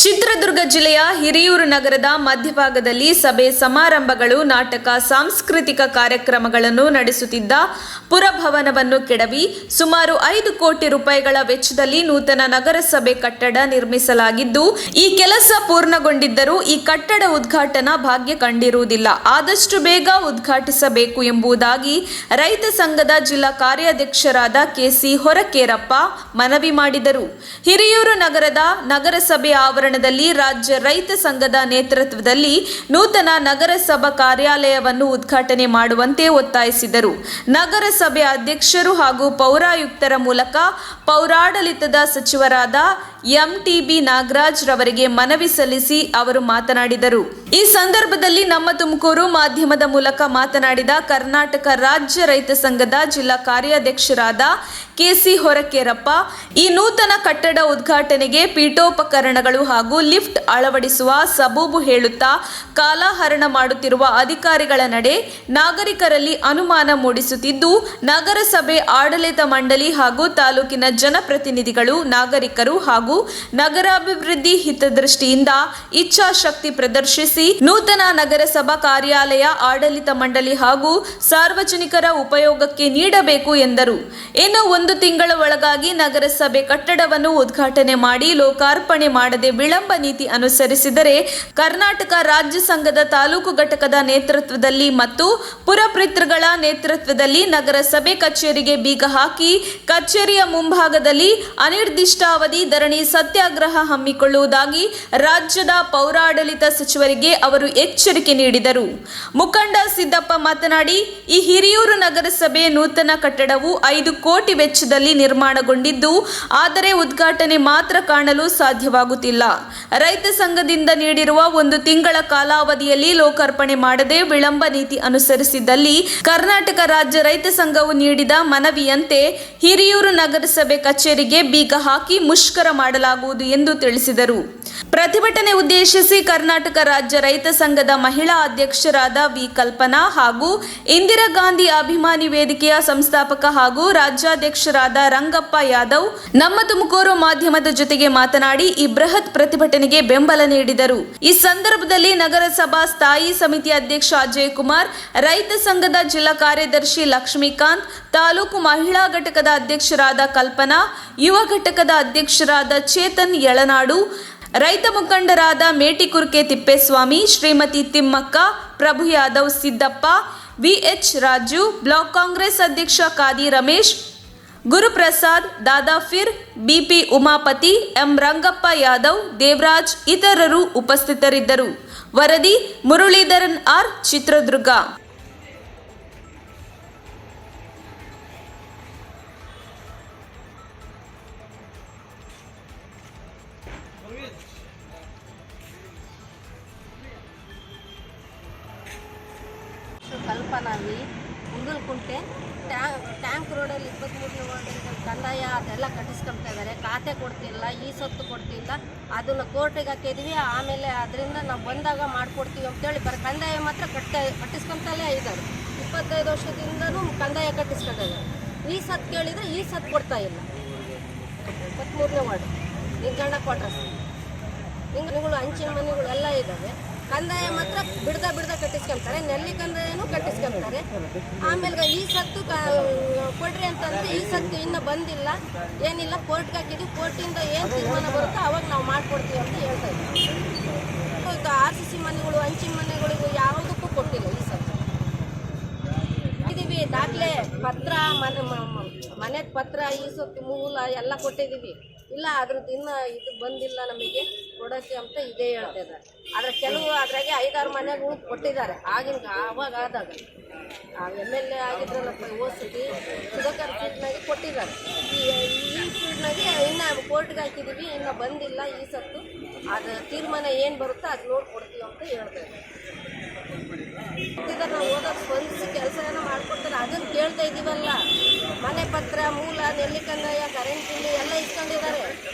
ಚಿತ್ರದುರ್ಗ ಜಿಲ್ಲೆಯ ಹಿರಿಯೂರು ನಗರದ ಮಧ್ಯಭಾಗದಲ್ಲಿ ಸಭೆ ಸಮಾರಂಭಗಳು, ನಾಟಕ, ಸಾಂಸ್ಕೃತಿಕ ಕಾರ್ಯಕ್ರಮಗಳನ್ನು ನಡೆಸುತ್ತಿದ್ದ ಪುರಭವನವನ್ನು ಕೆಡವಿ ಸುಮಾರು 5 ಕೋಟಿ ರೂಪಾಯಿಗಳ ವೆಚ್ಚದಲ್ಲಿ ನೂತನ ನಗರಸಭೆ ಕಟ್ಟಡ ನಿರ್ಮಿಸಲಾಗಿದ್ದು, ಈ ಕೆಲಸ ಪೂರ್ಣಗೊಂಡಿದ್ದರೂ ಈ ಕಟ್ಟಡ ಉದ್ಘಾಟನಾ ಭಾಗ್ಯ ಕಂಡಿರುವುದಿಲ್ಲ. ಆದಷ್ಟು ಬೇಗ ಉದ್ಘಾಟಿಸಬೇಕು ಎಂಬುದಾಗಿ ರೈತ ಸಂಘದ ಜಿಲ್ಲಾ ಕಾರ್ಯಾಧ್ಯಕ್ಷರಾದ ಕೆಸಿ ಹೊರಕೇರಪ್ಪ ಮನವಿ ಮಾಡಿದರು. ಹಿರಿಯೂರು ನಗರದ ನಗರಸಭೆ ಆವರಣದಲ್ಲಿ ರಾಜ್ಯ ರೈತ ಸಂಘದ ನೇತೃತ್ವದಲ್ಲಿ ನೂತನ ನಗರಸಭಾ ಕಾರ್ಯಾಲಯವನ್ನು ಉದ್ಘಾಟನೆ ಮಾಡುವಂತೆ ಒತ್ತಾಯಿಸಿದರು. ನಗರಸಭೆ ಅಧ್ಯಕ್ಷರು ಹಾಗೂ ಪೌರಾಯುಕ್ತರ ಮೂಲಕ ಪೌರಾಡಳಿತದ ಸಚಿವರಾದ ಎಂಟಿಬಿ ನಾಗರಾಜ್ ರವರಿಗೆ ಮನವಿ ಸಲ್ಲಿಸಿ ಅವರು ಮಾತನಾಡಿದರು. ಈ ಸಂದರ್ಭದಲ್ಲಿ ನಮ್ಮ ತುಮಕೂರು ಮಾಧ್ಯಮದ ಮೂಲಕ ಮಾತನಾಡಿದ ಕರ್ನಾಟಕ ರಾಜ್ಯ ರೈತ ಸಂಘದ ಜಿಲ್ಲಾ ಕಾರ್ಯಾಧ್ಯಕ್ಷರಾದ ಕೆಸಿ ಹೊರಕೇರಪ್ಪ, ಈ ನೂತನ ಕಟ್ಟಡ ಉದ್ಘಾಟನೆಗೆ ಪೀಠೋಪಕರಣಗಳು ಹಾಗೂ ಲಿಫ್ಟ್ ಅಳವಡಿಸುವ ಸಬೂಬು ಹೇಳುತ್ತಾ ಕಾಲಹರಣ ಮಾಡುತ್ತಿರುವ ಅಧಿಕಾರಿಗಳ ನಡೆ ನಾಗರಿಕರಲ್ಲಿ ಅನುಮಾನ ಮೂಡಿಸುತ್ತಿದ್ದು, ನಗರಸಭೆ ಆಡಳಿತ ಮಂಡಳಿ ಹಾಗೂ ತಾಲೂಕಿನ ಜನಪ್ರತಿನಿಧಿಗಳು, ನಾಗರಿಕರು ಹಾಗೂ ನಗರಾಭಿವೃದ್ಧಿ ಹಿತದೃಷ್ಟಿಯಿಂದ ಇಚ್ಛಾಶಕ್ತಿ ಪ್ರದರ್ಶಿಸಿ ನೂತನ ನಗರಸಭಾ ಕಾರ್ಯಾಲಯ ಆಡಳಿತ ಮಂಡಳಿ ಹಾಗೂ ಸಾರ್ವಜನಿಕರ ಉಪಯೋಗಕ್ಕೆ ನೀಡಬೇಕು ಎಂದರು. ಇನ್ನು 1 ತಿಂಗಳ ಒಳಗಾಗಿ ನಗರಸಭೆ ಕಟ್ಟಡವನ್ನು ಉದ್ಘಾಟನೆ ಮಾಡಿ ಲೋಕಾರ್ಪಣೆ ಮಾಡದೆ ವಿಳಂಬ ನೀತಿ ಅನುಸರಿಸಿದರೆ ಕರ್ನಾಟಕ ರಾಜ್ಯ ಸಂಘದ ತಾಲೂಕು ಘಟಕದ ನೇತೃತ್ವದಲ್ಲಿ ಮತ್ತು ಪುರಪಿತೃಗಳ ನೇತೃತ್ವದಲ್ಲಿ ನಗರಸಭೆ ಕಚೇರಿಗೆ ಬೀಗ ಹಾಕಿ ಕಚೇರಿಯ ಮುಂಭಾಗದಲ್ಲಿ ಅನಿರ್ದಿಷ್ಟಾವಧಿ ಧರಣಿ ಸತ್ಯಾಗ್ರಹ ಹಮ್ಮಿಕೊಳ್ಳುವುದಾಗಿ ರಾಜ್ಯದ ಪೌರಾಡಳಿತ ಸಚಿವರಿಗೆ ಅವರು ಎಚ್ಚರಿಕೆ ನೀಡಿದರು. ಮುಖಂಡ ಸಿದ್ದಪ್ಪ ಮಾತನಾಡಿ, ಈ ಹಿರಿಯೂರು ನಗರಸಭೆ ನೂತನ ಕಟ್ಟಡವು 5 ಕೋಟಿ ವೆಚ್ಚದಲ್ಲಿ ನಿರ್ಮಾಣಗೊಂಡಿದ್ದು, ಆದರೆ ಉದ್ಘಾಟನೆ ಮಾತ್ರ ಕಾಣಲು ಸಾಧ್ಯವಾಗುತ್ತಿಲ್ಲ. ರೈತ ಸಂಘದಿಂದ ನೀಡಿರುವ 1 ತಿಂಗಳ ಕಾಲಾವಧಿಯಲ್ಲಿ ಲೋಕಾರ್ಪಣೆ ಮಾಡದೆ ವಿಳಂಬ ನೀತಿ ಅನುಸರಿಸಿದ್ದಲ್ಲಿ ಕರ್ನಾಟಕ ರಾಜ್ಯ ರೈತ ಸಂಘವು ನೀಡಿದ ಮನವಿಯಂತೆ ಹಿರಿಯೂರು ನಗರಸಭೆ ಕಚೇರಿಗೆ ಬೀಗ ಹಾಕಿ ಮುಷ್ಕರ ಮಾಡಲಾಗುವುದು ಎಂದು ತಿಳಿಸಿದರು. ಪ್ರತಿಭಟನೆ ಉದ್ದೇಶಿಸಿ ಕರ್ನಾಟಕ ರಾಜ್ಯ ರೈತ ಸಂಘದ ಮಹಿಳಾ ಅಧ್ಯಕ್ಷರಾದ ವಿ ಕಲ್ಪನಾ ಹಾಗೂ ಇಂದಿರಾ ಗಾಂಧಿ ಅಭಿಮಾನಿ ವೇದಿಕೆಯ ಸಂಸ್ಥಾಪಕ ಹಾಗೂ ರಾಜ್ಯಾಧ್ಯಕ್ಷರಾದ ರಂಗಪ್ಪ ಯಾದವ್ ನಮ್ಮ ತುಮಕೂರು ಮಾಧ್ಯಮದ ಜೊತೆಗೆ ಮಾತನಾಡಿ ಈ ಬೃಹತ್ ಪ್ರತಿಭಟನೆಗೆ ಬೆಂಬಲ ನೀಡಿದರು. ಈ ಸಂದರ್ಭದಲ್ಲಿ ನಗರಸಭಾ ಸ್ಥಾಯಿ ಸಮಿತಿ ಅಧ್ಯಕ್ಷ ಅಜಯ್ ಕುಮಾರ್, ರೈತ ಸಂಘದ ಜಿಲ್ಲಾ ಕಾರ್ಯದರ್ಶಿ ಲಕ್ಷ್ಮೀಕಾಂತ್, ತಾಲೂಕು ಮಹಿಳಾ ಘಟಕದ ಅಧ್ಯಕ್ಷರಾದ ಕಲ್ಪನಾ, ಯುವ ಘಟಕದ ಅಧ್ಯಕ್ಷರಾದ ಚೇತನ್ ಯಳನಾಡು, ರೈತ ಮುಖಂಡರಾದ ಮೇಟಿಕುರ್ಕೆ ತಿಪ್ಪೇಸ್ವಾಮಿ, ಶ್ರೀಮತಿ ತಿಮ್ಮಕ್ಕ, ಪ್ರಭು ಯಾದವ್, ಸಿದ್ದಪ್ಪ, ವಿಎಚ್ ರಾಜು, ಬ್ಲಾಕ್ ಕಾಂಗ್ರೆಸ್ ಅಧ್ಯಕ್ಷ ಕಾದಿ ರಮೇಶ್, ಗುರುಪ್ರಸಾದ್, ದಾದಾಫಿರ್, ಬಿಪಿ ಉಮಾಪತಿ, ಎಂ ರಂಗಪ್ಪ ಯಾದವ್, ದೇವರಾಜ್ ಇತರರು ಉಪಸ್ಥಿತರಿದ್ದರು. ವರದಿ ಮುರಳೀಧರನ್ ಆರ್, ಚಿತ್ರದುರ್ಗ. ಕಲ್ಪನಾವಿ, ಉಂಗಲ್ಕುಂಟೆ, ಟ್ಯಾಂಕ್ ರೋಡಲ್ಲಿ 23ನೇ ವಾರ್ಡಲ್ಲಿ ಕಂದಾಯ ಅದೆಲ್ಲ ಕಟ್ಟಿಸ್ಕೊಳ್ತಾ ಇದ್ದಾರೆ. ಖಾತೆ ಕೊಡ್ತಿಲ್ಲ, ಈ ಸೊತ್ತು ಕೊಡ್ತಿಲ್ಲ, ಅದನ್ನು ಕೋರ್ಟಿಗೆ ಹಾಕಿದ್ವಿ. ಆಮೇಲೆ ಅದರಿಂದ ನಾವು ಬಂದಾಗ ಮಾಡಿಕೊಡ್ತೀವಿ ಅಂತೇಳಿ ಕಂದಾಯ ಮಾತ್ರ ಕಟ್ಟಿಸ್ಕೊಳ್ತಲೇ ಇದ್ದಾರೆ. 25 ವರ್ಷದಿಂದನೂ ಕಂದಾಯ ಕಟ್ಟಿಸ್ಕೊತಾ ಇದ್ದಾರೆ. ಈ ಸತ್ತು ಕೇಳಿದರೆ ಈ ಸತ್ತು ಕೊಡ್ತಾ ಇಲ್ಲ. 23ನೇ ವಾರ್ಡ್ ನಿಂಗಣ್ಣ ಕ್ವಾರ್ಟರ್ಸ್, ನಿಂಗಗಳು ಹಂಚಿನ ಮನೆಗಳು ಎಲ್ಲ ಇದ್ದಾವೆ. ಕಂದಾಯ ಮಾತ್ರ ಬಿಡ್ದ ಕಟ್ಟಿಸ್ಕೊಳ್ತಾರೆ. ನೆಲ್ಲಿ ಕಂದಾಯನೂ ಕಟ್ಟಿಸ್ಕೊಳ್ತಾರೆ. ಆಮೇಲೆ ಈ ಸತ್ತು ಕೊಡ್ರಿ ಅಂತಂದರೆ ಈ ಸತ್ತು ಇನ್ನೂ ಬಂದಿಲ್ಲ, ಏನಿಲ್ಲ, ಕೋರ್ಟ್ಗೆ ಹಾಕಿದ್ವಿ. ಕೋರ್ಟಿಂದ ಏನು ತೀರ್ಮಾನ ಬರುತ್ತೋ ಅವಾಗ ನಾವು ಮಾಡಿಕೊಡ್ತೀವಿ ಅಂತ ಹೇಳ್ತಾ ಇದ್ದೀವಿ. RCC ಮನೆಗಳು, ಹಂಚಿನ ಮನೆಗಳಿಗೂ ಯಾವುದಕ್ಕೂ ಕೊಟ್ಟಿಲ್ಲ ಈ ಸತ್ತು. ಇದೀವಿ ದಾಖಲೆ ಪತ್ರ, ಮನೆ ಪತ್ರ, ಈ ಸತ್ತು ಮೂಲ ಎಲ್ಲ ಕೊಟ್ಟಿದ್ದೀವಿ. ಇಲ್ಲ ಅದ್ರದ್ದು ಇನ್ನೂ ಇದು ಬಂದಿಲ್ಲ ನಮಗೆ ಕೊಡೋಕ್ಕೆ ಅಂತ ಇದೇ ಹೇಳ್ತಾ ಇದ್ದಾರೆ. ಆದರೆ ಕೆಲವು ಅದ್ರಾಗೆ 5-6 ಮನೆಗಳು ಕೊಟ್ಟಿದ್ದಾರೆ. ಆವಾಗ ಆದಾಗ MLA ಆಗಿದ್ರಲ್ಲಪ್ಪ ಓದಿಸಿ ಸುಧಾಕರ್ ಫೀಲ್ಡ್ನಾಗೆ ಕೊಟ್ಟಿದ್ದಾರೆ. ಈ ಫೀಲ್ಡ್ನಾಗೆ ಇನ್ನು ಕೋರ್ಟ್ಗೆ ಹಾಕಿದ್ದೀವಿ, ಇನ್ನೂ ಬಂದಿಲ್ಲ ಈ ಸತ್ತು. ಅದು ತೀರ್ಮಾನ ಏನು ಬರುತ್ತೋ ಅದು ನೋಡಿ ಕೊಡ್ತೀವಿ ಅಂತ ಹೇಳ್ತಾ ಇದ್ದಾರೆ. ನಾವು ಓದೋದು ಸ್ಪಂದಿಸಿ ಕೆಲಸ ಏನೋ ಮಾಡಿಕೊಡ್ತಾರೆ, ಅದನ್ನು ಕೇಳ್ತಾ ಇದ್ದೀವಲ್ಲ. ಮನೆ ಪತ್ರ, ಮೂಲ, ನೆಲ್ಲಿ ಕಂದಾಯ, ಕರೆಂಟ್ ಬಿಲ್ ಎಲ್ಲ ಇಸ್ಕೊಂಡಿದ್ದಾರೆ.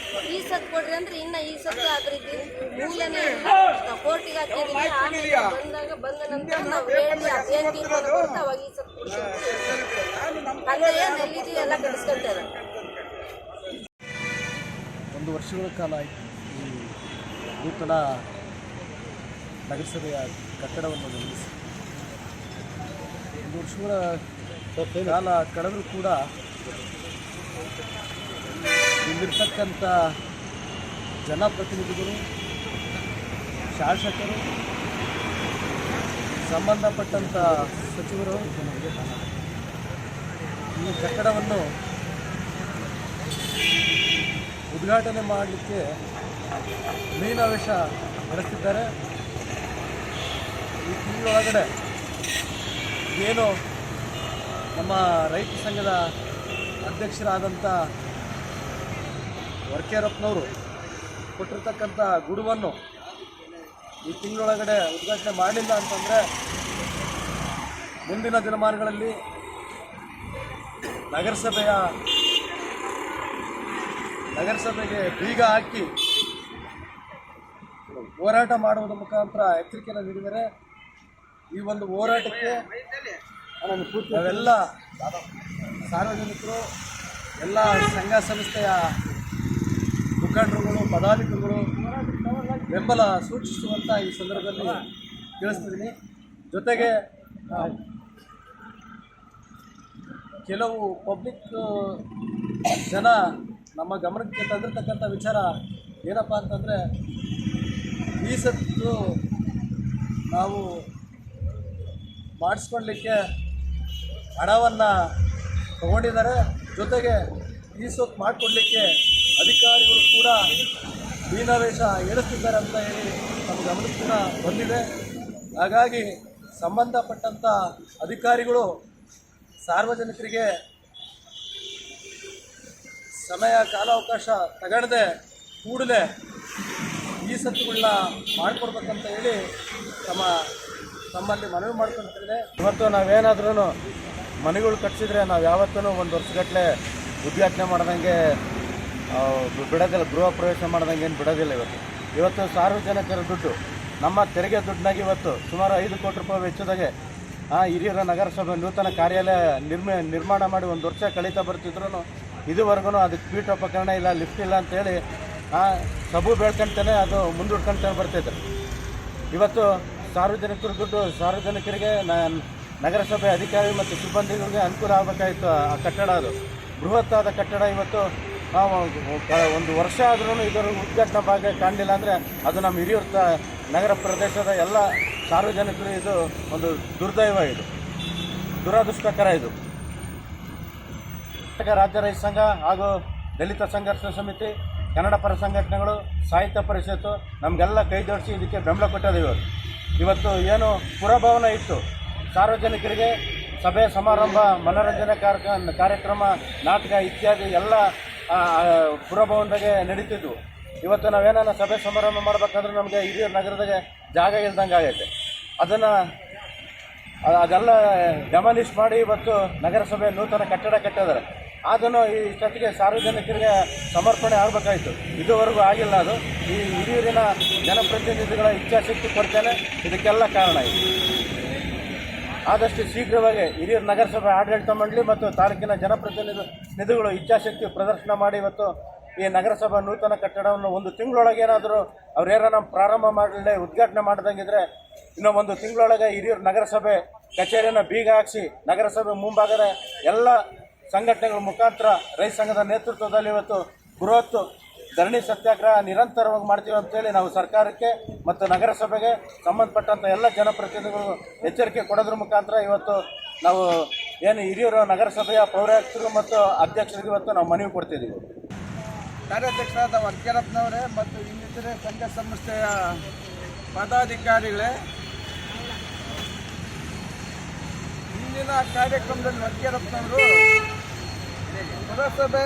ಈ ಸತ್ತು ಕೊಡ್ರಿ ಅಂದರೆ ಇನ್ನು ಈ ಸತ್ತು ಅದ್ರದ್ದು ಮೂಲನೇ ಇಲ್ಲ. ನಾವು ಕೋರ್ಟಿಗೆ ಹಾಕಿದ್ದೀವಿ. ಆಮೇಲೆ ಬಂದ ನಂತರ ನಾವು ಹೇಳಿ ಅದೇನು ತೀರ್ಮಾನ ಕೊಡ್ತಾ ಅವಾಗ ಈ ಸತ್ತು ಕೊಡ್ತೀವಿ. ಕಂದಾಯ, ನೆಲ್ಲಿದು ಎಲ್ಲ ಕಟ್ಟಿಸ್ಕೊಳ್ತಾರೆ. 1 ವರ್ಷಗಳ ಕಾಲ ಆಯಿತು ಈ ನೂತನ ನಗರಸಭೆಯ ಕಟ್ಟಡವನ್ನು ನಿರ್ಮಿಸಿ 1 ವರ್ಷಗಳ ಕಾಲ ಕಳೆದರೂ ಕೂಡ ಇಲ್ಲಿರ್ತಕ್ಕಂಥ ಜನಪ್ರತಿನಿಧಿಗಳು, ಶಾಸಕರು, ಸಂಬಂಧಪಟ್ಟಂಥ ಸಚಿವರು ಈ ಕಟ್ಟಡವನ್ನು ಉದ್ಘಾಟನೆ ಮಾಡಲಿಕ್ಕೆ ಮೀನಾವೇಶ ನಡೆಸ್ತಿದ್ದಾರೆ. ಈ ತಿಂಗಳೊಳಗಡೆ ಏನು ನಮ್ಮ ರೈತ ಸಂಘದ ಅಧ್ಯಕ್ಷರಾದಂಥ ವರ್ಕೇರಪ್ಪನವರು ಕೊಟ್ಟಿರ್ತಕ್ಕಂಥ ಗುಡುವನ್ನು ಈ ತಿಂಗಳೊಳಗಡೆ ಉದ್ಘಾಟನೆ ಮಾಡಲಿಲ್ಲ ಅಂತಂದರೆ ಮುಂದಿನ ದಿನಮಾನಗಳಲ್ಲಿ ನಗರಸಭೆಗೆ ಬೀಗ ಹಾಕಿ ಹೋರಾಟ ಮಾಡುವುದರ ಮುಖಾಂತರ ಎಚ್ಚರಿಕೆಯನ್ನು ನೀಡಿದರೆ ಈ ಒಂದು ಹೋರಾಟಕ್ಕೆ ನಾವೆಲ್ಲ ಸಾರ್ವಜನಿಕರು, ಎಲ್ಲ ಸಂಘ ಸಂಸ್ಥೆಯ ಮುಖಂಡರುಗಳು, ಪದಾಧಿಕಾರಿಗಳು ಬೆಂಬಲ ಸೂಚಿಸುವಂಥ ಈ ಸಂದರ್ಭದಲ್ಲಿ ತಿಳಿಸ್ತಿದ್ದೀನಿ. ಜೊತೆಗೆ ಕೆಲವು ಪಬ್ಲಿಕ್ ಜನ ನಮ್ಮ ಗಮನಕ್ಕೆ ತಂದಿರತಕ್ಕಂಥ ವಿಚಾರ ಏನಪ್ಪ ಅಂತಂದರೆ, ಈ ಸತ್ತು ನಾವು ಮಾಡಿಸ್ಕೊಳ್ಲಿಕ್ಕೆ ಹಣವನ್ನು ತಗೊಂಡಿದ್ದಾರೆ. ಜೊತೆಗೆ ಈ ಸೊತ್ತು ಮಾಡಿಕೊಡ್ಲಿಕ್ಕೆ ಅಧಿಕಾರಿಗಳು ಕೂಡ ಮೀನಾವೇಶ ಏಳಿಸ್ತಿದ್ದಾರೆ ಅಂತ ಹೇಳಿ ನಮ್ಮ ಗಮನಕ್ಕೆ ಕೂಡ ಬಂದಿದೆ. ಹಾಗಾಗಿ ಸಂಬಂಧಪಟ್ಟಂಥ ಅಧಿಕಾರಿಗಳು ಸಾರ್ವಜನಿಕರಿಗೆ ಸಮಯ ಕಾಲಾವಕಾಶ ತಗೊಳ್ಳದೆ ಕೂಡಲೇ ಈ ಸತ್ತುಗಳನ್ನ ಮಾಡಿಕೊಡ್ಬೇಕಂತ ಹೇಳಿ ತಮ್ಮಲ್ಲಿ ಮನವಿ ಮಾಡ್ಕೊಳ್ತಿದೆ. ಇವತ್ತು ನಾವೇನಾದ್ರೂ ಮನೆಗಳು ಕಟ್ಟಿಸಿದ್ರೆ ನಾವು ಯಾವತ್ತೂ 1 ವರ್ಷಗಟ್ಟಲೆ ಉದ್ಘಾಟನೆ ಮಾಡ್ದಂಗೆ ಬಿಡೋದಿಲ್ಲ, ಗೃಹ ಪ್ರವೇಶ ಮಾಡ್ದಂಗೆ ಏನು ಬಿಡೋದಿಲ್ಲ. ಇವತ್ತು ಸಾರ್ವಜನಿಕರ ದುಡ್ಡು, ನಮ್ಮ ತೆರಿಗೆ ದುಡ್ಡಿನಾಗ ಇವತ್ತು ಸುಮಾರು 5 ಕೋಟಿ ರೂಪಾಯಿ ವೆಚ್ಚದಾಗೆ ಹಿರಿಯೂರ ನಗರಸಭೆ ನೂತನ ಕಾರ್ಯಾಲಯ ನಿರ್ಮಾಣ ಮಾಡಿ 1 ವರ್ಷ ಕಳೀತಾ ಬರ್ತಿದ್ರು ಇದುವರೆಗೂ ಅದಕ್ಕೆ ಪೀಠೋಪಕರಣ ಇಲ್ಲ, ಲಿಫ್ಟ್ ಇಲ್ಲ ಅಂತೇಳಿ ಸಬು ಬೆಳ್ಕೊಂತಾನೆ ಅದು ಮುಂದೂಡ್ಕೊಂತಾನೆ ಬರ್ತಿದ್ರು. ಇವತ್ತು ಸಾರ್ವಜನಿಕರ ದುಡ್ಡು ಸಾರ್ವಜನಿಕರಿಗೆ ನಗರಸಭೆ ಅಧಿಕಾರಿ ಮತ್ತು ಸಿಬ್ಬಂದಿಗಳಿಗೆ ಅನುಕೂಲ ಆಗಬೇಕಾಯಿತು. ಆ ಕಟ್ಟಡ ಅದು ಬೃಹತ್ತಾದ ಕಟ್ಟಡ ಇವತ್ತು 1 ವರ್ಷ ಆದ್ರೂ ಇದರ ಉದ್ಘಾಟನಾ ಭಾಗ ಕಾಣಲಿಲ್ಲ ಅಂದರೆ ಅದು ನಮ್ಮ ಹಿರಿಯೂರು ನಗರ ಪ್ರದೇಶದ ಎಲ್ಲ ಸಾರ್ವಜನಿಕರು ಇದು ಒಂದು ದುರ್ದೈವ, ಇದು ದುರದೃಷ್ಟಕರ. ಇದು ರಾಜ್ಯ ರೈತ ಸಂಘ ಹಾಗೂ ದಲಿತ ಸಂಘರ್ಷ ಸಮಿತಿ, ಕನ್ನಡ ಪರ ಸಂಘಟನೆಗಳು, ಸಾಹಿತ್ಯ ಪರಿಷತ್ತು ನಮಗೆಲ್ಲ ಕೈ ಜೋಡಿಸಿ ಇದಕ್ಕೆ ಬೆಂಬಲ ಕೊಟ್ಟಿದ್ದೀವಿ. ಇವತ್ತು ಏನು ಪುರಭವನ ಇತ್ತು, ಸಾರ್ವಜನಿಕರಿಗೆ ಸಭೆ ಸಮಾರಂಭ, ಮನೋರಂಜನೆ ಕಾರ್ಯಕ್ರಮ, ನಾಟಕ ಇತ್ಯಾದಿ ಎಲ್ಲ ಪುರಭವನದಾಗೆ ನಡೀತಿದ್ವು. ಇವತ್ತು ನಾವೇನಾರ ಸಭೆ ಸಮಾರಂಭ ಮಾಡ್ಬೇಕಂದ್ರೆ ನಮಗೆ ಹಿರಿಯೂರು ನಗರದಾಗೆ ಜಾಗ ಇಲ್ದಂಗೆ ಆಗೈತೆ. ಅದೆಲ್ಲ ಡೆಮಾಲಿಷ್ ಮಾಡಿ ಇವತ್ತು ನಗರಸಭೆ ನೂತನ ಕಟ್ಟಡ ಕಟ್ಟಿದ್ದಾರೆ. ಅದನ್ನು ಇಷ್ಟೊತ್ತಿಗೆ ಸಾರ್ವಜನಿಕರಿಗೆ ಸಮರ್ಪಣೆ ಆಗಬೇಕಾಯಿತು, ಇದುವರೆಗೂ ಆಗಿಲ್ಲ. ಅದು ಈ ಹಿರಿಯೂರಿನ ಜನಪ್ರತಿನಿಧಿಗಳ ಇಚ್ಛಾಶಕ್ತಿ ಕೊರತೆನೇ ಇದಕ್ಕೆಲ್ಲ ಕಾರಣ. ಇದೆ ಆದಷ್ಟು ಶೀಘ್ರವಾಗಿ ಹಿರಿಯೂರು ನಗರಸಭೆ ಆಡಳಿತ ಮಂಡಳಿ ಮತ್ತು ತಾಲೂಕಿನ ಜನಪ್ರತಿನಿಧಿಗಳು ಇಚ್ಛಾಶಕ್ತಿ ಪ್ರದರ್ಶನ ಮಾಡಿ ಇವತ್ತು ಈ ನಗರಸಭಾ ನೂತನ ಕಟ್ಟಡವನ್ನು 1 ತಿಂಗಳೊಳಗೆ ಏನಾದರೂ ಅವ್ರೇನಾರ ಪ್ರಾರಂಭ ಮಾಡಲೇ ಉದ್ಘಾಟನೆ ಮಾಡ್ದಂಗಿದ್ರೆ ಇನ್ನು 1 ತಿಂಗಳೊಳಗೆ ಹಿರಿಯೂರು ನಗರಸಭೆ ಕಚೇರಿಯನ್ನು ಬೀಗ ಹಾಕಿಸಿ ನಗರಸಭೆ ಮುಂಭಾಗದ ಎಲ್ಲ ಸಂಘಟನೆಗಳ ಮುಖಾಂತರ ರೈತ ಸಂಘದ ನೇತೃತ್ವದಲ್ಲಿ ಇವತ್ತು ಬೃಹತ್ ಧರಣಿ ಸತ್ಯಾಗ್ರಹ ನಿರಂತರವಾಗಿ ಮಾಡ್ತೀವಿ ಅಂತೇಳಿ ನಾವು ಸರ್ಕಾರಕ್ಕೆ ಮತ್ತು ನಗರಸಭೆಗೆ ಸಂಬಂಧಪಟ್ಟಂಥ ಎಲ್ಲ ಜನಪ್ರತಿನಿಧಿಗಳು ಎಚ್ಚರಿಕೆ ಕೊಡೋದ್ರ ಮುಖಾಂತರ ಇವತ್ತು ನಾವು ಏನು ಹಿರಿಯೂರು ನಗರಸಭೆಯ ಪೌರಾಯುಕ್ತರು ಮತ್ತು ಅಧ್ಯಕ್ಷರಿಗೆ ಇವತ್ತು ನಾವು ಮನವಿ ಕೊಡ್ತಿದ್ದೀವಿ. ಕಾರ್ಯಾಧ್ಯಕ್ಷರಾದ ವರ್ಕೇರಪ್ಪನವರೇ ಮತ್ತು ಇನ್ನಿತರೆ ಸಂಘ ಸಂಸ್ಥೆಯ ಪದಾಧಿಕಾರಿಗಳೇ, ಇಂದಿನ ಕಾರ್ಯಕ್ರಮದಲ್ಲಿ ವರ್ಕೇರಪ್ಪನವರು ಪುರಸಭೆ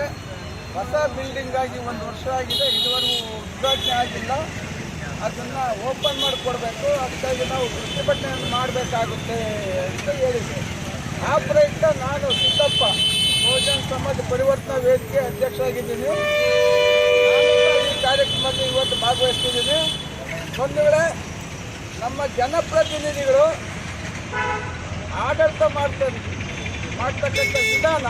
ಹೊಸ ಬಿಲ್ಡಿಂಗ್ ಆಗಿ 1 ವರ್ಷ ಆಗಿದೆ, ಇದುವರೆಗೂ ಉದ್ಘಾಟನೆ ಆಗಿಲ್ಲ, ಅದನ್ನು ಓಪನ್ ಮಾಡಿಕೊಡ್ಬೇಕು, ಅದಕ್ಕಾಗಿ ನಾವು ಪ್ರತಿಭಟನೆಯನ್ನು ಮಾಡಬೇಕಾಗುತ್ತೆ ಅಂತ ಹೇಳಿದೆ. ಆ ಪ್ರಯುಕ್ತ ನಾನು ಸಿದ್ದಪ್ಪ ಬಹುಜನ ಸಮಾಜ ಪರಿವರ್ತನಾ ವೇದಿಕೆ ಅಧ್ಯಕ್ಷರಾಗಿದ್ದೀನಿ. ನಾನು ಈ ಕಾರ್ಯಕ್ರಮದಲ್ಲಿ ಇವತ್ತು ಭಾಗವಹಿಸ್ತಿದ್ದೀನಿ. ಒಂದು ವೇಳೆ ನಮ್ಮ ಜನಪ್ರತಿನಿಧಿಗಳು ಆಡಳಿತ ಮಾಡ್ತಕ್ಕಂಥ ವಿಧಾನ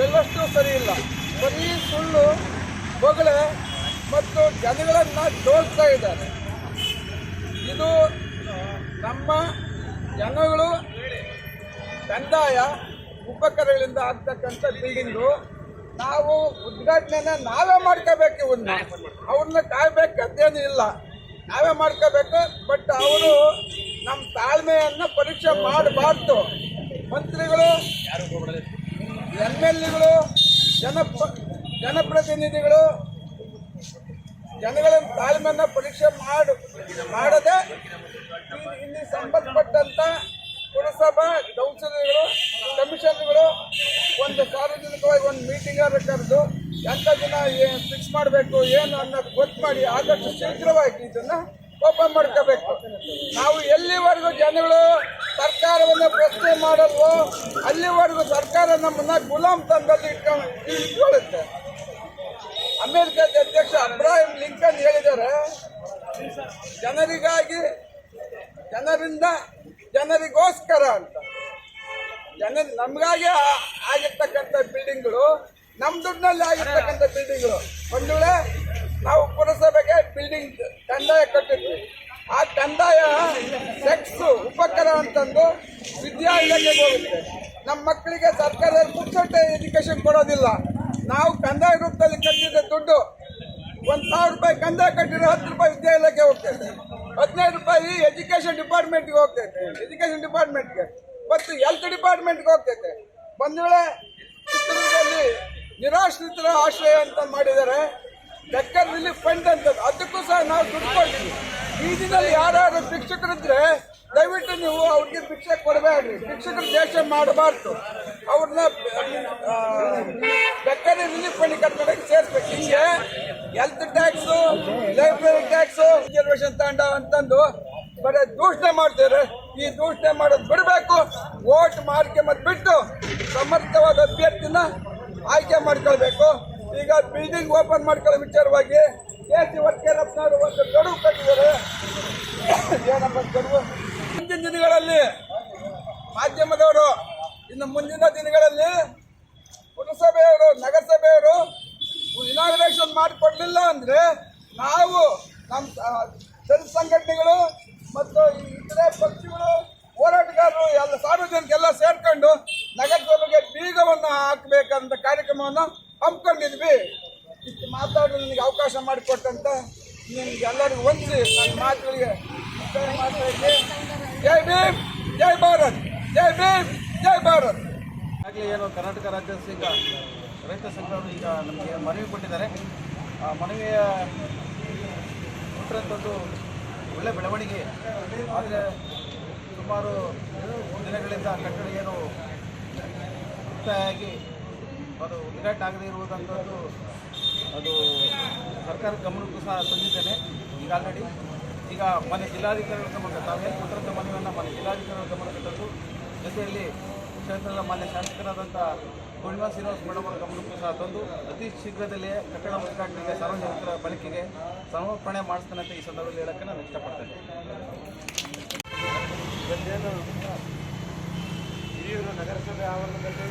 ಎಲ್ಲಷ್ಟೂ ಸರಿ ಇಲ್ಲ. ಬರೀ ಸುಳ್ಳು, ಬೊಗಳೆ, ಮತ್ತು ಜನಗಳನ್ನು ತೋರಿಸ್ತಾ ಇದ್ದಾರೆ. ಇದು ನಮ್ಮ ಜನಗಳು ಕಂದಾಯ ಉಪಕರಣಗಳಿಂದ ಆಗ್ತಕ್ಕಂಥ ಬಿಲ್ಡಿಂಗು. ನಾವು ಉದ್ಘಾಟನೆನ ನಾವೇ ಮಾಡ್ಕೋಬೇಕು. ಇವನ್ನ ಅವ್ರನ್ನ ಕಾಯ್ಬೇಕಂತೇನು ಇಲ್ಲ, ನಾವೇ ಮಾಡ್ಕೋಬೇಕು. ಬಟ್ ಅವರು ನಮ್ಮ ತಾಳ್ಮೆಯನ್ನು ಪರೀಕ್ಷೆ ಮಾಡಬಾರ್ದು. ಮಂತ್ರಿಗಳು, MLAಗಳು, ಜನಪ್ರತಿನಿಧಿಗಳು ಜನಗಳ ತಾಳ್ಮೆಯನ್ನು ಪರೀಕ್ಷೆ ಮಾಡದೆ ಇಲ್ಲಿ ಸಂಬಂಧಪಟ್ಟಂತ ಪುರಸಭಾ ಕೌನ್ಸಿಲರ್ಗಳು, ಕಮಿಷನರ್ಗಳು ಒಂದು ಸಾರ್ವಜನಿಕವಾಗಿ ಒಂದು ಮೀಟಿಂಗ್ ಕರೆದು ಎಂಥ ದಿನ ಫಿಕ್ಸ್ ಮಾಡಬೇಕು ಏನು ಅನ್ನೋದು ಗೊತ್ತು ಮಾಡಿ ಆದಷ್ಟು ಶೀಘ್ರವಾಗಿ ಇದನ್ನ ಓಪನ್ ಮಾಡ್ಕೋಬೇಕು. ನಾವು ಎಲ್ಲಿವರೆಗೂ ಜನಗಳು ಸರ್ಕಾರವನ್ನು ಪ್ರಶ್ನೆ ಮಾಡಲ್ವೋ ಅಲ್ಲಿವರೆಗೂ ಸರ್ಕಾರ ನಮ್ಮನ್ನ ಗುಲಾಮ್ ತಂದಲ್ಲಿ ಇಟ್ಕೊಳ್ಳುತ್ತೆ. ಅಮೆರಿಕದ ಅಧ್ಯಕ್ಷ ಅಬ್ರಾಹಿಂ ಲಿಂಕನ್ ಹೇಳಿದ್ದಾರೆ, ಜನರಿಗಾಗಿ, ಜನರಿಂದ, ಜನರಿಗೋಸ್ಕರ ಅಂತ. ನಮಗಾಗಿ ಆಗಿರ್ತಕ್ಕಂಥ ಬಿಲ್ಡಿಂಗ್ಗಳು, ನಮ್ಮ ದುಡ್ಡಿನಲ್ಲಿ ಆಗಿರ್ತಕ್ಕಂಥ ಬಿಲ್ಡಿಂಗ್ಗಳು. ಒಂದು ವೇಳೆ ನಾವು ಪುರಸಭೆಗೆ ಬಿಲ್ಡಿಂಗ್ ಕಂದಾಯ ಕಟ್ಟಿದ್ವಿ, ಆ ಕಂದಾಯ ಸೆಕ್ಸ್ ಉಪಕರಣ ಅಂತಂದು ವಿದ್ಯಾಲಯಕ್ಕೆ ಹೋಗುತ್ತೆ. ನಮ್ಮ ಮಕ್ಕಳಿಗೆ ಸರ್ಕಾರದಲ್ಲಿ ಪುಕ್ಸಟ್ಟೆ ಎಜುಕೇಶನ್ ಕೊಡೋದಿಲ್ಲ. ನಾವು ಕಂದಾಯ ರೂಪದಲ್ಲಿ ಕಟ್ಟಿದ ದುಡ್ಡು 1,000 ರೂಪಾಯಿ ಕಂದಾಯ ಕಟ್ಟಿರೋ 10 ರೂಪಾಯಿ ವಿದ್ಯಾಲಯಕ್ಕೆ ಹೋಗ್ತೈತೆ, 15 ರೂಪಾಯಿ ಎಜುಕೇಶನ್ ಡಿಪಾರ್ಟ್ಮೆಂಟ್ಗೆ ಹೋಗ್ತೈತೆ, ಎಜುಕೇಶನ್ ಡಿಪಾರ್ಟ್ಮೆಂಟ್ಗೆ, ಮತ್ತು ಹೆಲ್ತ್ ಡಿಪಾರ್ಟ್ಮೆಂಟ್ಗೆ ಹೋಗ್ತೈತೆ. ಒಂದು ವೇಳೆ ಚಿತ್ರದುರ್ಗದಲ್ಲಿ ನಿರಾಶ್ರಿತರ ಆಶ್ರಯ ಅಂತ ಮಾಡಿದ್ದಾರೆ, ಬೆಕ್ಕರ್ ರಿಲೀಫ್ ಫಂಡ್ ಅಂತ, ಅದಕ್ಕೂ ಸಹ ನಾವು ದುಡ್ಡು ಕೊಡ್ತೀವಿ. ಬೀದಿನಲ್ಲಿ ಯಾರು ಭಿಕ್ಷಕರಿದ್ರೆ ದಯವಿಟ್ಟು ನೀವು ಅವ್ರಿಗೆ ಭಿಕ್ಷೆ ಕೊಡಬೇಡ್ರಿ. ಭಿಕ್ಷಕರು ದೇಶ ಮಾಡಬಾರ್ದು. ಅವ್ರನ್ನ ಬೆಕ್ಕರಿ ರಿಲೀಫ್ ಫಂಡ್ ಕಟ್ಟಡಕ್ಕೆ ಸೇರಿಸ್ಬೇಕು. ಹಿಂಗೆ health tax, library tax, reservation ತಾಂಡ ಅಂತಂದು ಬರೀ ದೂಷಣೆ ಮಾಡ್ತಾರೆ. ಈ ದೂಷಣೆ ಮಾಡೋದು ಬಿಡಬೇಕು. ವೋಟ್ ಮಾರ್ಕೆ ಮತ್ತು ಬಿಟ್ಟು ಸಮರ್ಥವಾದ ಅಭ್ಯರ್ಥಿನ ಆಯ್ಕೆ ಮಾಡ್ಕೊಳ್ಬೇಕು. ಈಗ ಬಿಲ್ಡಿಂಗ್ ಓಪನ್ ಮಾಡ್ಕೊಳ್ಳೋ ವಿಚಾರವಾಗಿ KC ವರ್ಕೇರಪ್ಪನವರು ಒಂದು ಗಡುವು ಕಟ್ಟಿದ್ದಾರೆ. ಏನಪ್ಪ ಗಡುವು? ಮುಂದಿನ ದಿನಗಳಲ್ಲಿ ಮಾಧ್ಯಮದವರು, ಇನ್ನು ಮುಂದಿನ ದಿನಗಳಲ್ಲಿ ಪುರಸಭೆಯವರು, ನಗರಸಭೆಯವರು ಇನಾಗ್ರೇಷನ್ ಮಾಡಿಕೊಡ್ಲಿಲ್ಲ ಅಂದರೆ ನಾವು ನಮ್ಮ ಜನ ಸಂಘಟನೆಗಳು ಮತ್ತು ಇತರೆ ಪಕ್ಷಗಳು, ಹೋರಾಟಗಾರರು ಎಲ್ಲ ಸಾರ್ವಜನಿಕರೆಲ್ಲ ಸೇರ್ಕೊಂಡು ನಗರಸಭೆಗೆ ಬೀಗವನ್ನು ಹಾಕಬೇಕಂತ ಕಾರ್ಯಕ್ರಮವನ್ನು ಹಮ್ಮಿಕೊಂಡಿದ್ವಿ. ಇಷ್ಟು ಮಾತಾಡಲು ನನಗೆ ಅವಕಾಶ ಮಾಡಿಕೊಟ್ಟಂತ ನಿಮ್ಗೆ ಎಲ್ಲರಿಗೂ ವಂದಿಸಿ ನನ್ನ ಮಾತುಗಳಿಗೆ ಮುಕ್ತಾಯ ಮಾಡ್ತಾ ಇದ್ದೀನಿ. ಜೈ ಭೀಮ್, ಜೈ ಭಾರತ್, ಜೈ ಭೀಮ್, ಜೈ ಭಾರತ್. ಆಗಲೇ ಏನು ಕರ್ನಾಟಕ ರಾಜ್ಯ ರೈತ ಸಂಘಗಳು ಈಗ ನಮಗೆ ಮನವಿ ಕೊಟ್ಟಿದ್ದಾರೆ. ಆ ಮನವಿಯ ಒಂದು ಒಳ್ಳೆ ಬೆಳವಣಿಗೆ. ಆದರೆ ಸುಮಾರು ದಿನಗಳಿಂದ ಕಟ್ಟಡ ಏನು ಮುಕ್ತಾಯಾಗಿ ಅದು ಉದ್ಘಾಟನೆ ಆಗದೇ ಇರುವುದಂಥದ್ದು ಅದು ಸರ್ಕಾರದ ಗಮನಕ್ಕೂ ಸಹ ತಂದಿದ್ದೇನೆ. ಈಗ ಆಲ್ರೆಡಿ ಈಗ ಮನೆ ಜಿಲ್ಲಾಧಿಕಾರಿಗಳ ಗಮನ, ತಾವೇನು ಕೊಟ್ಟಿರುವಂಥ ಮನವಿಯನ್ನು ಮನೆ ಜಿಲ್ಲಾಧಿಕಾರಿಗಳ ಗಮನಕ್ಕೆ ತಂದು, ಜೊತೆಯಲ್ಲಿ ಕ್ಷೇತ್ರದ ಮಾನ್ಯ ಶಾಸಕರಾದಂಥ ಪೂರ್ಣಿಮಾ ಶ್ರೀನಿವಾಸ್ ಮೇಡಮ್ ಅವರ ಗಮನಕ್ಕೂ ಸಹ ತಂದು ಅತಿ ಶೀಘ್ರದಲ್ಲೇ ಕಟ್ಟಡ ಉದ್ಘಾಟನೆಗೆ ಸಾರ್ವಜನಿಕರ ಬಳಕೆಗೆ ಸಮರ್ಪಣೆ ಮಾಡಿಸ್ತಾನೆ ಅಂತ ಈ ಸಂದರ್ಭದಲ್ಲಿ ಹೇಳೋಕ್ಕೆ ನಾನು ಇಷ್ಟಪಡ್ತೇನೆ. ಇವತ್ತೇನು ಹಿರಿಯೂರು ನಗರಸಭೆ ಆವರಣದಲ್ಲಿ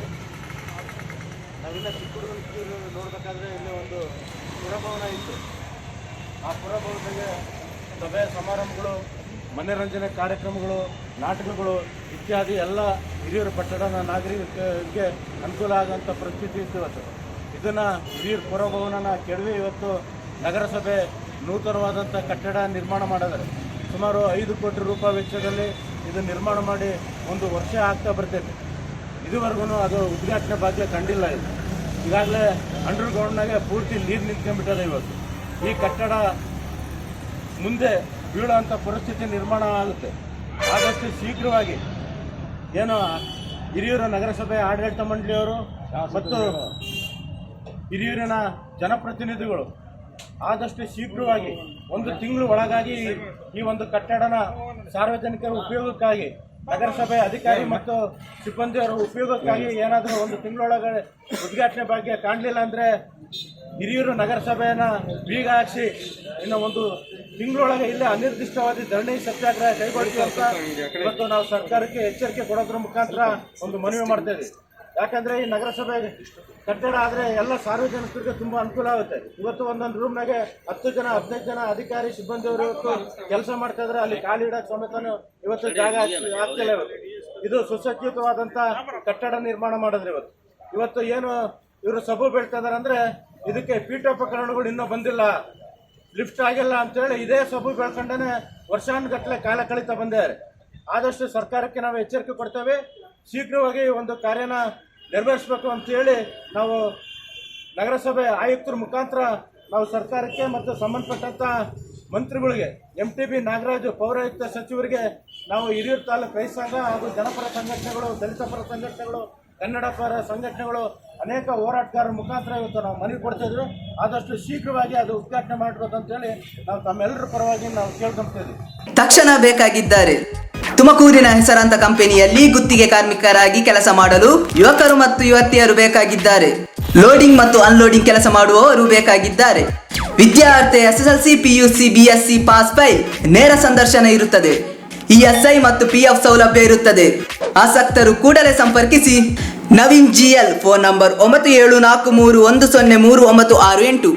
ನಾವೆಲ್ಲ ಚಿಕ್ಕ ಹುಡುಗರು ನೋಡಬೇಕಾದ್ರೆ ಇಲ್ಲಿ ಒಂದು ಪುರಭವನ ಇತ್ತು. ಆ ಪುರಭವನದಲ್ಲಿ ಸಭೆ ಸಮಾರಂಭಗಳು, ಮನರಂಜನೆ ಕಾರ್ಯಕ್ರಮಗಳು, ನಾಟಕಗಳು ಇತ್ಯಾದಿ ಎಲ್ಲ ಹಿರಿಯೂರು ಪಟ್ಟಣದ ನಾಗರಿಕರಿಗೆ ಅನುಕೂಲ ಆಗೋಂಥ ಪರಿಸ್ಥಿತಿ ಇತ್ತು ಇವತ್ತು. ಇದನ್ನು ಹಿರಿಯೂರು ಪುರಭವನನ ಕೆಡವಿ ಇವತ್ತು ನಗರಸಭೆ ನೂತನವಾದಂಥ ಕಟ್ಟಡ ನಿರ್ಮಾಣ ಮಾಡಿದ್ದಾರೆ. ಸುಮಾರು 5 ಕೋಟಿ ರೂಪಾಯಿ ವೆಚ್ಚದಲ್ಲಿ ಇದು ನಿರ್ಮಾಣ ಮಾಡಿ 1 ವರ್ಷ ಆಗ್ತಾ ಬರ್ತೈತೆ. ಇದುವರೆಗೂ ಅದು ಉದ್ಘಾಟನೆ ಭಾಗ್ಯ ಕಂಡಿಲ್ಲ. ಇದು ಈಗಾಗಲೇ ಅಂಡರ್ಗ್ರೌಂಡ್ನಾಗೆ ಪೂರ್ತಿ ನೀರು ನಿಂತ್ಕೊಂಡ್ಬಿಟ್ಟದೆ. ಇವತ್ತು ಈ ಕಟ್ಟಡ ಮುಂದೆ ಬೀಳುವಂಥ ಪರಿಸ್ಥಿತಿ ನಿರ್ಮಾಣ ಆಗುತ್ತೆ. ಆದಷ್ಟು ಶೀಘ್ರವಾಗಿ ಏನು ಹಿರಿಯೂರು ನಗರಸಭೆ ಆಡಳಿತ ಮಂಡಳಿಯವರು ಮತ್ತು ಹಿರಿಯೂರಿನ ಜನಪ್ರತಿನಿಧಿಗಳು ಆದಷ್ಟು ಶೀಘ್ರವಾಗಿ 1 ತಿಂಗಳು ಒಳಗಾಗಿ ಈ ಒಂದು ಕಟ್ಟಡನ ಸಾರ್ವಜನಿಕರ ಉಪಯೋಗಕ್ಕಾಗಿ, ನಗರಸಭೆ ಅಧಿಕಾರಿ ಮತ್ತು ಸಿಬ್ಬಂದಿಯವರ ಉಪಯೋಗಕ್ಕಾಗಿ ಏನಾದರೂ 1 ತಿಂಗಳೊಳಗೆ ಉದ್ಘಾಟನೆ ಭಾಗ್ಯ ಕಾಣಲಿಲ್ಲ ಅಂದರೆ ಹಿರಿಯೂರು ನಗರಸಭೆಯನ್ನು ಬೀಗ ಹಾಕಿಸಿ ಇನ್ನು 1 ತಿಂಗಳೊಳಗೆ ಇಲ್ಲೇ ಅನಿರ್ದಿಷ್ಟವಾದ ಧರಣಿ ಸತ್ಯಾಗ್ರಹ ಕೈಗೊಳ್ತೀವಿ ಅಂತ ಇವತ್ತು ನಾವು ಸರ್ಕಾರಕ್ಕೆ ಎಚ್ಚರಿಕೆ ಕೊಡೋದ್ರ ಮುಖಾಂತರ ಒಂದು ಮನವಿ ಮಾಡ್ತಾ ಇದ್ದೀವಿ. ಯಾಕಂದ್ರೆ ಈ ನಗರಸಭೆ ಕಟ್ಟಡ ಆದರೆ ಎಲ್ಲ ಸಾರ್ವಜನಿಕರಿಗೆ ತುಂಬ ಅನುಕೂಲ ಆಗುತ್ತೆ. ಇವತ್ತು ಒಂದೊಂದು ರೂಮ್ನಾಗೆ 10 ಜನ 15 ಜನ ಅಧಿಕಾರಿ ಸಿಬ್ಬಂದಿಯವರು ಇವತ್ತು ಕೆಲಸ ಮಾಡ್ತಾ ಇದ್ರೆ ಅಲ್ಲಿ ಖಾಲಿ ಇಡಕ್ಕೆ ಸಮೇತನು ಇವತ್ತು ಜಾಗ ಆಗ್ತಿಲ್ಲ. ಇದು ಸುಸಜ್ಜಿತವಾದಂಥ ಕಟ್ಟಡ ನಿರ್ಮಾಣ ಮಾಡಿದ್ರೆ ಇವತ್ತು ಏನು ಇವರು ಸಬು ಬೀಳ್ತಾ ಇದಾರೆ ಅಂದ್ರೆ ಇದಕ್ಕೆ ಪೀಠೋಪಕರಣಗಳು ಇನ್ನೂ ಬಂದಿಲ್ಲ, ಲಿಫ್ಟ್ ಆಗಿಲ್ಲ ಅಂತೇಳಿ ಇದೇ ಸಬು ಬೆಳ್ಕೊಂಡೇ ವರ್ಷಾನುಗಟ್ಟಲೆ ಕಾಲ ಕಳೀತಾ ಬಂದಿದ್ದಾರೆ. ಆದಷ್ಟು ಸರ್ಕಾರಕ್ಕೆ ನಾವು ಎಚ್ಚರಿಕೆ ಕೊಡ್ತೇವೆ, ಶೀಘ್ರವಾಗಿ ಒಂದು ಕಾರ್ಯನ ನಿರ್ವಹಿಸಬೇಕು ಅಂತೇಳಿ ನಾವು ನಗರಸಭೆ ಆಯುಕ್ತರ ಮುಖಾಂತರ ನಾವು ಸರ್ಕಾರಕ್ಕೆ ಮತ್ತು ಸಂಬಂಧಪಟ್ಟಂಥ ಮಂತ್ರಿಗಳಿಗೆ MTB ನಾಗರಾಜು ಪೌರಾಯುಕ್ತ ಸಚಿವರಿಗೆ ನಾವು ಹಿರಿಯೂರು ತಾಲೂಕು ರೈತ ಸಂಘ ಹಾಗೂ ಜನಪರ ಸಂಘಟನೆಗಳು, ದಲಿತ ಪರ ಸಂಘಟನೆಗಳು, ಕನ್ನಡ ಪರ ಸಂಘಟನೆಗಳು ಅನೇಕ ಹೋರಾಟಗಾರರ ಮುಖಾಂತರ ಇವತ್ತು ನಾವು ಮನವಿ ಕೊಡ್ತಾ ಇದ್ರು. ಆದಷ್ಟು ಶೀಘ್ರವಾಗಿ ಅದು ಉದ್ಘಾಟನೆ ಮಾಡಬೇಕು ಅಂತೇಳಿ ನಾವು ತಮ್ಮೆಲ್ಲರ ಪರವಾಗಿ ನಾವು ಕೇಳ್ಕೊಂತಿದ್ವಿ. ತಕ್ಷಣ ಬೇಕಾಗಿದ್ದಾರೆ. ತುಮಕೂರಿನ ಹೆಸರಾಂತ ಕಂಪನಿಯಲ್ಲಿ ಗುತ್ತಿಗೆ ಕಾರ್ಮಿಕರಾಗಿ ಕೆಲಸ ಮಾಡಲು ಯುವಕರು ಮತ್ತು ಯುವತಿಯರು ಬೇಕಾಗಿದ್ದಾರೆ. ಲೋಡಿಂಗ್ ಮತ್ತು ಅನ್ಲೋಡಿಂಗ್ ಕೆಲಸ ಮಾಡುವವರು ಬೇಕಾಗಿದ್ದಾರೆ. ವಿದ್ಯಾರ್ಥಿ SSLC, PUC, BSc pass file. ನೇರ ಸಂದರ್ಶನ ಇರುತ್ತದೆ. ESI ಮತ್ತು PF ಸೌಲಭ್ಯ ಇರುತ್ತದೆ. ಆಸಕ್ತರು ಕೂಡಲೇ ಸಂಪರ್ಕಿಸಿ. Naveen GL, phone number 9743103968.